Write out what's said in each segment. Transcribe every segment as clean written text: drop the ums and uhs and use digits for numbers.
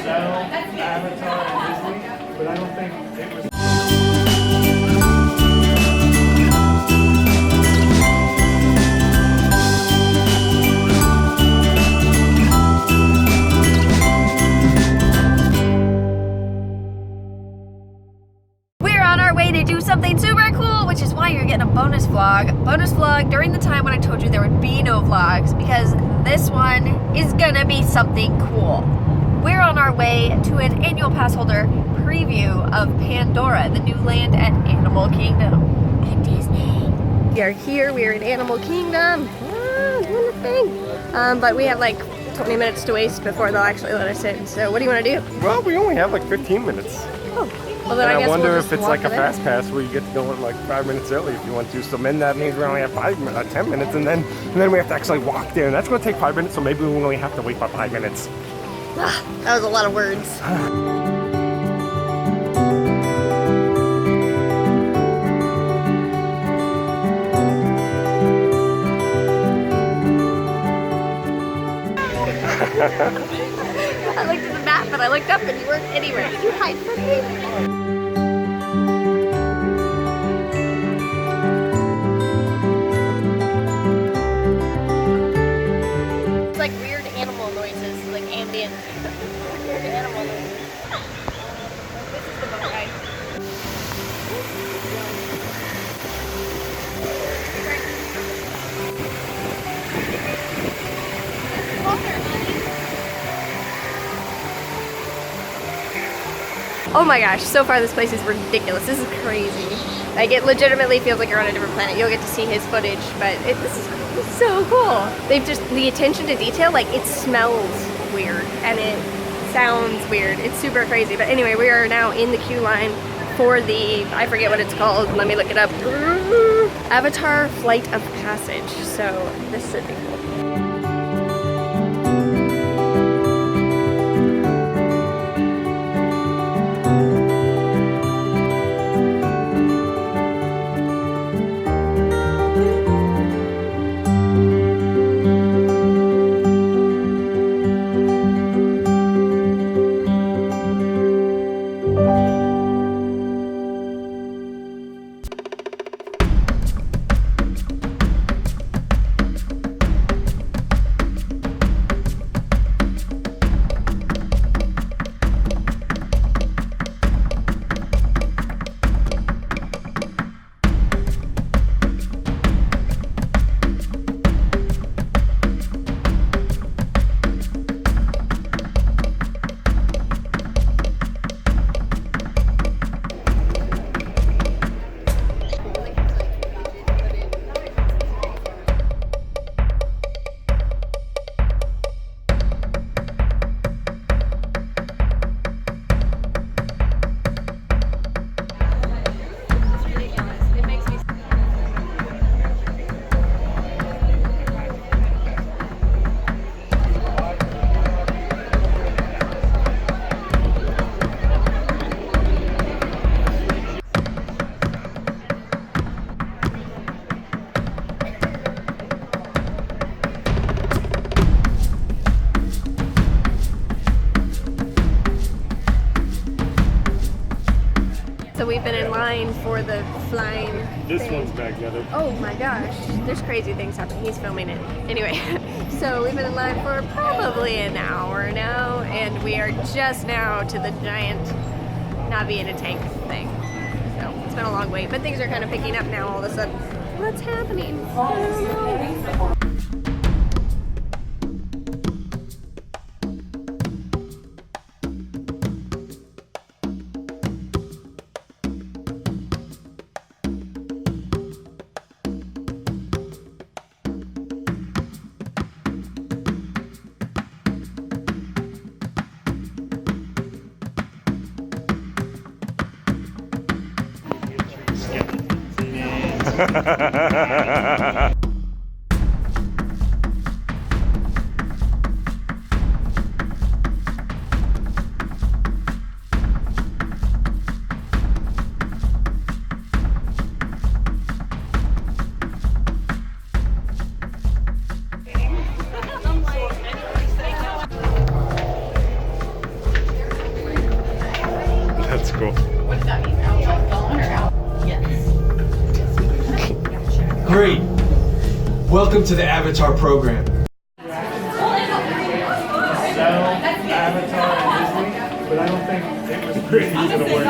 sell Avatar and Disney, but I don't think it was. To do something super cool, which is why you're getting a bonus vlog during the time when I told you there would be no vlogs, because this one is gonna be something cool. We're on our way to an annual pass holder preview of Pandora, the new land at Animal Kingdom at Disney. We are here, we are in Animal Kingdom, doing the thing. But we have like 20 minutes to waste before they'll actually let us in. So what do you want to do? Well, we only have like 15 minutes. Oh. Well, then and I guess wonder we'll if just it's like a walk fast pass where you get to go in like 5 minutes early if you want to. So then that means we only have 10 minutes, and then we have to actually walk there, and that's going to take 5 minutes. So maybe we only have to wait for 5 minutes. That was a lot of words. I looked at the map, but I looked up and you weren't anywhere. Did you hide from me? It's like weird animal noises, like ambient weird animal noises. This is the boat ride. Oh my gosh, so far this place is ridiculous. This is crazy. Like, it legitimately feels like you're on a different planet. You'll get to see his footage, but this is so cool. They've just, the attention to detail, like, it smells weird and it sounds weird. It's super crazy. But anyway, we are now in the queue line for the, I forget what it's called. Let me look it up. Avatar Flight of Passage. So this should be cool. So we've been in line for the flying This thing. one's back together. Oh my gosh, there's crazy things happening. He's filming it. Anyway, so we've been in line for probably an hour now, and we are just now to the giant Navi in a tank thing. So it's been a long wait, but things are kind of picking up now all of a sudden. What's happening? I don't know. cool. What does that mean? Out gone or out? Yes. Great. Welcome to the Avatar program. Avatar and Disney, but I don't think it was pretty easy to work.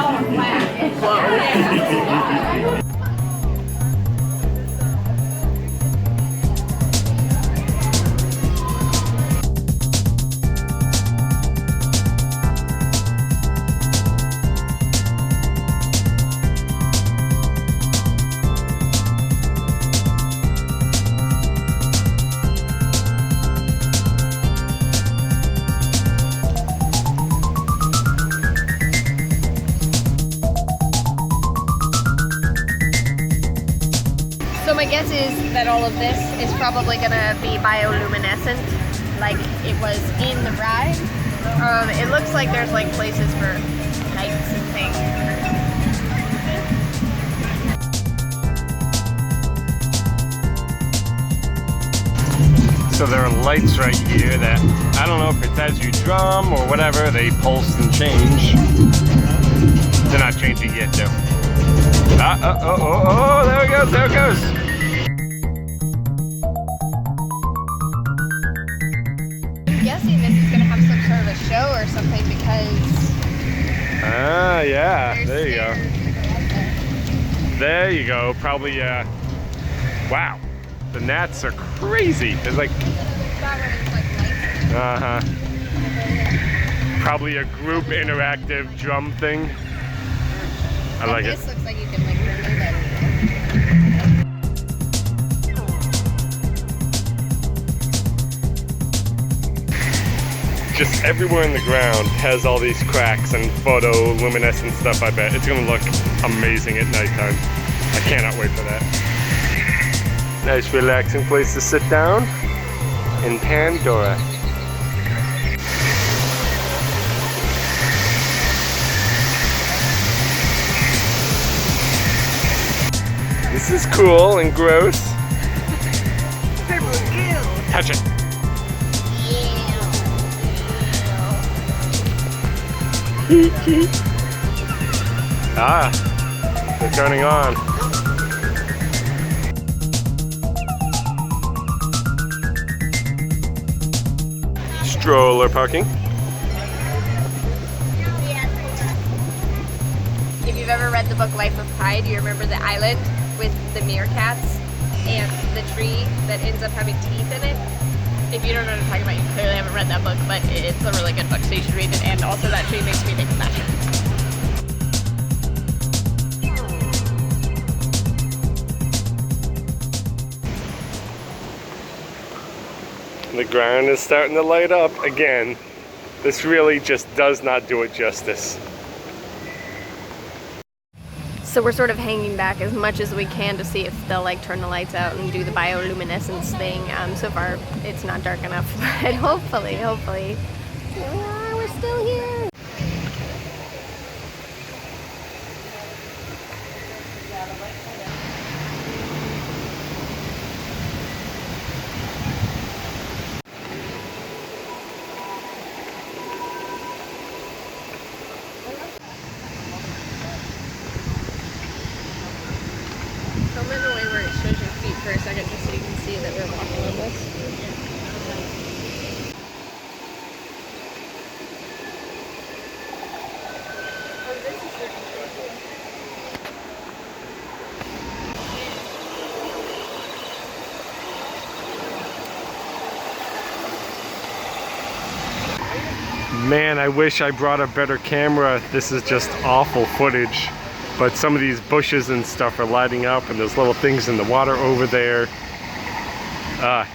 So my guess is that all of this is probably gonna be bioluminescent, like it was in the ride. It looks like there's like places for lights and things. So there are lights right here that, I don't know if it's as you drum or whatever, they pulse and change. They're not changing yet though. Oh, there it goes, there it goes. I'm guessing this is gonna have some sort of a show or something because Ah, yeah, there's there you go. stairs to go up there. There you go, probably, wow, the gnats are crazy. It's like, That one is like lights. uh-huh. Probably a group interactive drum thing. I like it. This looks like you can like remove it. Just everywhere in the ground has all these cracks and photoluminescent stuff. I bet it's gonna look amazing at nighttime. I cannot wait for that. Nice relaxing place to sit down in Pandora. This is cool and gross. Touch it. Ah, they're turning on. Stroller parking. If you've ever read the book Life of Pi, do you remember the island with the meerkats and the tree that ends up having teeth in it? If you don't know what I'm talking about, you clearly haven't read that book, but it's a really good book, so you should read it. And also that tree makes me think of that. The ground is starting to light up again. This really just does not do it justice. So we're sort of hanging back as much as we can to see if they'll like turn the lights out and do the bioluminescence thing. So far it's not dark enough, but hopefully, we're still here. Come in the way where it shows your feet for a second just so you can see that we're walking on this. Man, I wish I brought a better camera. This is just awful footage. But some of these bushes and stuff are lighting up, and there's little things in the water over there.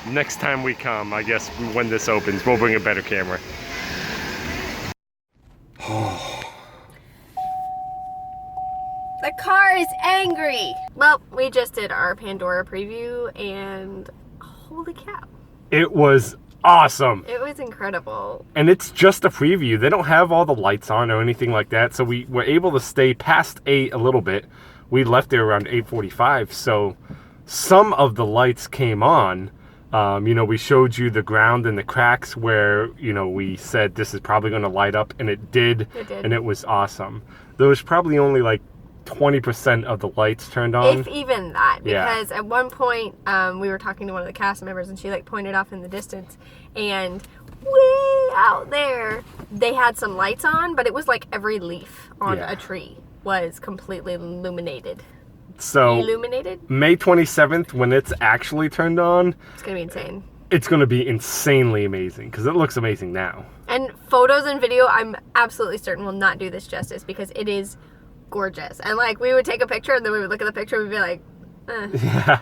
Next time we come, I guess when this opens, we'll bring a better camera. The car is angry! Well, we just did our Pandora preview and holy cow. It was awesome. It was incredible. And it's just a preview. They don't have all the lights on or anything like that, so we were able to stay past 8 a little bit. We left there around 8:45, so some of the lights came on, You know, we showed you the ground and the cracks where, you know, we said this is probably going to light up, and it did. It did. And it was awesome. There was probably only like 20% of the lights turned on. If even that, Yeah. because at one point we were talking to one of the cast members, and she like pointed off in the distance, and way out there they had some lights on, but it was like every leaf on Yeah. a tree was completely illuminated. So May 27th, when it's actually turned on, It's gonna be insane. it's going to be insanely amazing because it looks amazing now. And photos and video, I'm absolutely certain will not do this justice because it is gorgeous. And like we would take a picture and then we would look at the picture and we'd be like, Yeah.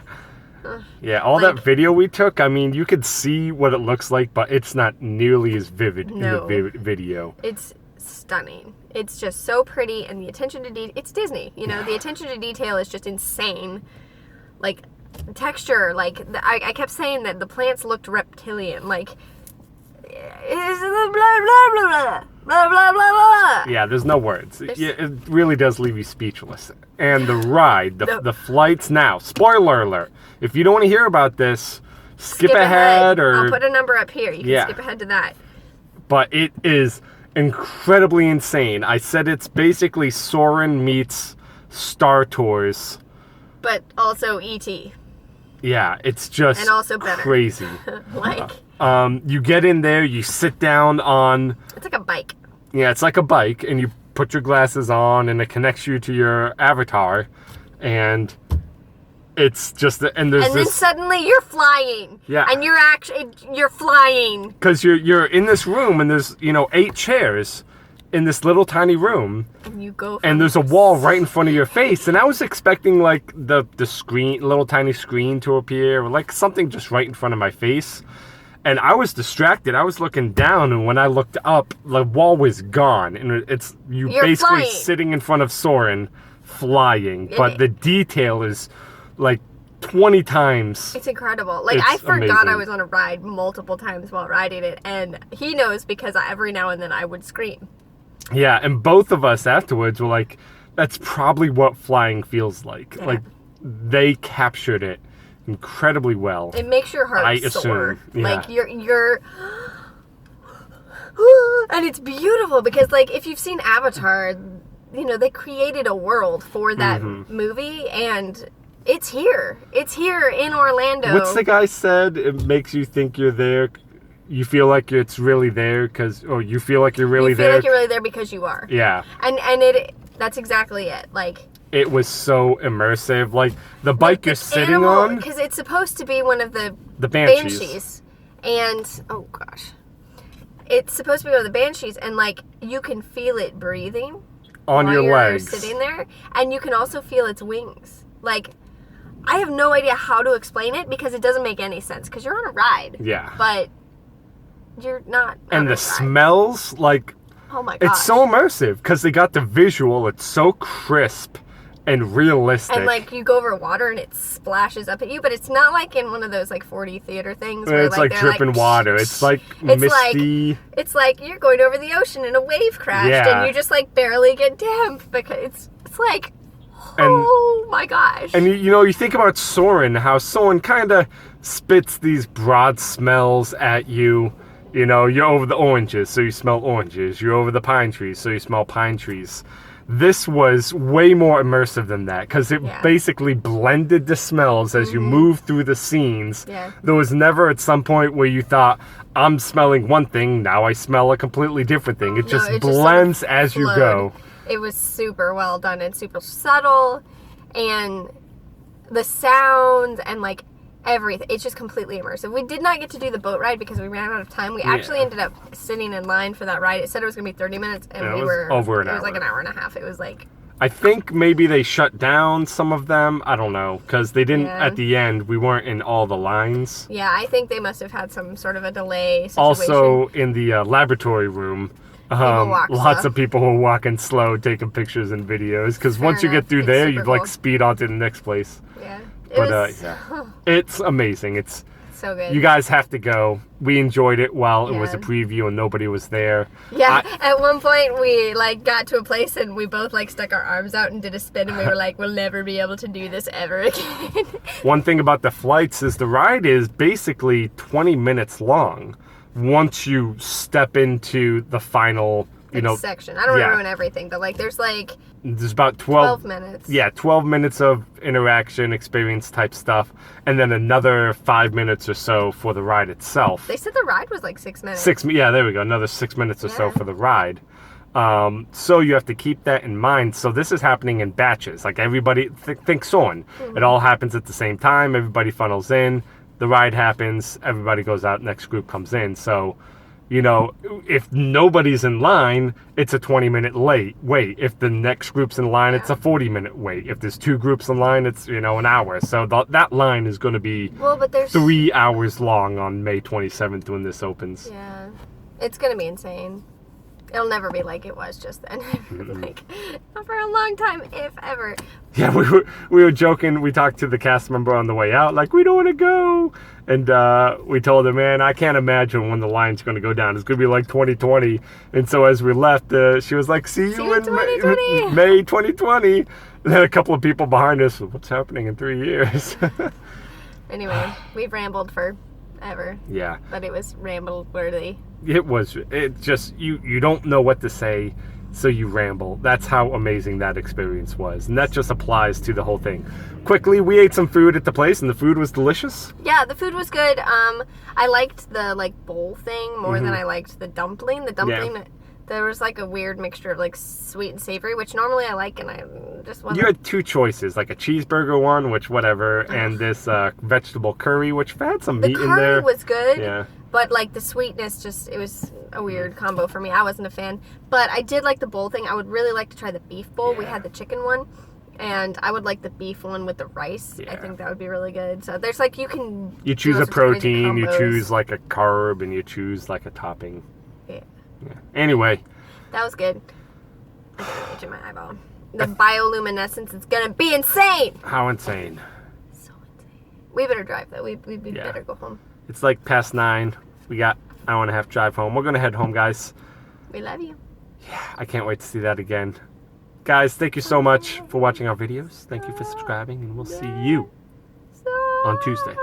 Yeah, all that video we took, I mean, you could see what it looks like, but it's not nearly as vivid in the video. It's stunning. It's just so pretty, and the attention to detail, it's Disney, you know, the attention to detail is just insane. Like, texture, like, I kept saying that the plants looked reptilian, like, it's blah, blah, blah, blah, blah, blah, blah, blah. Yeah, there's no words. It really does leave you speechless. And the ride, the flights now, spoiler alert, if you don't want to hear about this, skip ahead, or... I'll put a number up here, you can skip ahead to that. But it is incredibly insane. I said it's basically Soarin' meets Star Tours. But also E.T. Yeah, it's just and also better. Crazy. Like... you get in there, you sit down on... It's like a bike. Yeah, it's like a bike, and you put your glasses on, and it connects you to your avatar, and it's just... And there's then suddenly you're flying. Yeah. And you're flying. Because you're in this room, and there's, 8 chairs in this little tiny room. And you go... And there's a wall right in front of your face, and I was expecting, like, the screen, little tiny screen to appear, or, like, something just right in front of my face. And I was distracted. I was looking down, and when I looked up, the wall was gone. And you're basically flying. sitting in front of Soarin', flying. But the detail is like 20 times. It's incredible. Like, It's I forgot amazing. I was on a ride multiple times while riding it. And he knows because every now and then I would scream. Yeah, and both of us afterwards were like, that's probably what flying feels like. Yeah. Like, they captured it incredibly well. It makes your heart I soar. assume, yeah. Like, you're... And it's beautiful because, like, if you've seen Avatar, they created a world for that movie, and it's here. It's here in Orlando. What's the guy said? It makes you think you're there. You feel like it's really there you feel like you're really there. You feel like you're really there because you are. Yeah. And that's exactly it. Like, it was so immersive. Like, the bike you're sitting on. Because it's supposed to be one of the Banshees. And, oh gosh. It's supposed to be one of the Banshees, and, like, you can feel it breathing. On your legs. Sitting there. And you can also feel its wings. Like, I have no idea how to explain it because it doesn't make any sense. Because you're on a ride. Yeah. But you're not. And the smells, like, oh my gosh. it's so immersive because they got the visual. It's so crisp and realistic. And, like, you go over water and it splashes up at you, but it's not like in one of those, like, 4D theater things where, it's like dripping water. It's like misty. It's like you're going over the ocean and a wave crashed and you just, like, barely get damp because it's like, oh my gosh. And you think about Soarin', how Soarin' kind of spits these broad smells at you. You're over the oranges, so you smell oranges. You're over the pine trees, so you smell pine trees. This was way more immersive than that because it basically blended the smells as you move through the scenes. Yeah. There was never at some point where you thought, I'm smelling one thing, now I smell a completely different thing. It just blends as you go. It was super well done and super subtle, and the sounds and, like, everything. It's just completely immersive. We did not get to do the boat ride because we ran out of time. We actually ended up sitting in line for that ride. It said it was going to be 30 minutes, and we were over an hour. It was like an hour and a half. It was like... I think maybe they shut down some of them. I don't know, because they didn't, at the end, we weren't in all the lines. Yeah, I think they must have had some sort of a delay situation. Also, in the laboratory room, lots of people were walking slow, taking pictures and videos, because once you get through there, you, like, speed on to the next place. Yeah. It's amazing. It's So good. You guys have to go. We enjoyed it while it was a Yeah. preview and nobody was there. Yeah, at one point we like got to a place and we both like stuck our arms out and did a spin and we were like, we'll never be able to do this ever again. One thing about the flights is the ride is basically 20 minutes long once you step into the final, section. I don't want yeah. to ruin everything, but like there's like there's about 12 minutes. Yeah, 12 minutes of interaction, experience type stuff, and then another 5 minutes or so for the ride itself. They said the ride was like 6 minutes. Yeah, there we go. Another 6 minutes or so Yeah. for the ride. So you have to keep that in mind. So this is happening in batches. Like everybody thinks on. It all happens at the same time. Everybody funnels in. The ride happens. Everybody goes out. Next group comes in. So, if nobody's in line, it's a 20-minute wait. If the next group's in line, it's a 40-minute wait. If there's 2 groups in line, it's, an hour. So that line is going to be but there's 3 hours long on May 27th when this opens. Yeah. It's going to be insane. It'll never be like it was just then. Like, not for a long time, if ever. Yeah, we were joking. We talked to the cast member on the way out, like, we don't want to go. And we told her, man, I can't imagine when the line's going to go down. It's going to be like 2020. And so as we left, she was like, see you in 2020. May 2020. And then a couple of people behind us, what's happening in 3 years? Anyway, we've rambled forever. Yeah. But it was ramble worthy. It just, you don't know what to say, so you ramble. That's how amazing that experience was. And that just applies to the whole thing. Quickly, we ate some food at the place, and the food was delicious. Yeah, the food was good. I liked the bowl thing more than I liked the dumpling. The dumpling, there was like a weird mixture of like sweet and savory, which normally I like, and I just wasn't. You had 2 choices, like a cheeseburger one, which whatever, and this vegetable curry, which had some meat in there. The curry was good. Yeah. But like the sweetness, it was a weird combo for me. I wasn't a fan. But I did like the bowl thing. I would really like to try the beef bowl. We had the chicken one. And I would like the beef one with the rice. Yeah. I think that would be really good. So there's like, you choose do a those crazy protein, you combos. choose like a carb, and you choose like a topping. Yeah. Anyway. That was good. I got an itch in my eyeball. The bioluminescence is gonna be insane. How insane. So insane. We better drive though. We better go home. It's like past 9. We got an hour and a half drive home. We're going to head home, guys. We love you. Yeah, I can't wait to see that again. Guys, thank you so much for watching our videos. Thank you for subscribing, and we'll see you on Tuesday.